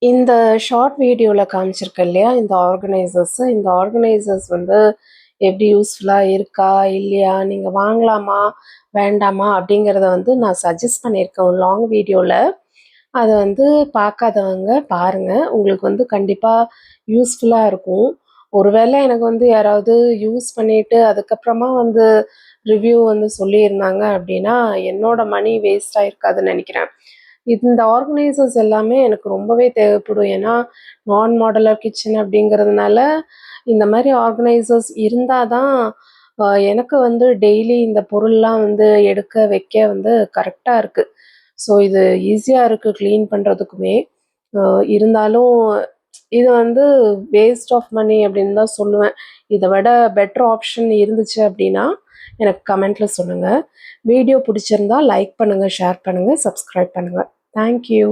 இந்த ஷார்ட் வீடியோல காமிச்சிருக்கேன் இல்லையா? இந்த ஆர்கனைசர்ஸ் வந்து எப்படி யூஸ்ஃபுல்லா இருக்கா? இல்லையா? நீங்க வாங்கலாமா? வேண்டாமா? அப்படிங்கிறத வந்து நான் சஜெஸ்ட் பண்ணியிருக்கேன் ஒரு லாங் வீடியோல. அத வந்து பார்க்காதவங்க பாருங்க. உங்களுக்கு வந்து கண்டிப்பா யூஸ்ஃபுல்லா இருக்கும். ஒருவேளை எனக்கு வந்து யாராவது யூஸ் பண்ணிட்டு அதுக்கப்புறமா வந்து ரிவ்யூ வந்து சொல்லியிருந்தாங்க அப்படின்னா, என்னோட மணி வேஸ்ட் ஆயிருக்காதுன்னு நெனைக்கிறேன். இந்த ஆர்கனைசர்ஸ் எல்லாமே எனக்கு ரொம்பவே தேவைப்படும். ஏன்னா, நான் மாடுலர் கிச்சன் அப்படிங்கிறதுனால, இந்த மாரி ஆர்கனைசர்ஸ் இருந்தா தான் எனக்கு வந்து டெய்லி இந்த பொருள்லாம் வந்து எடுக்க, வைக்க வந்து கரெக்ட்டா இருக்கு. ஸோ இது ஈஸியா இருக்கு கிளீன் பண்றதுக்குமே. அ இருந்தாலும் இது வந்து வேஸ்ட் ஆஃப் மனி அப்படின்னு தான் சொல்லுவேன். இத விட பெட்டர் ஆப்ஷன் இருந்துச்சு அப்படின்னா, எனக்கு கமெண்ட்ல சொல்லுங்க. வீடியோ புடிச்சிருந்தா லைக் பண்ணுங்க, ஷேர் பண்ணுங்க, சப்ஸ்கிரைப் பண்ணுங்க. Thank you.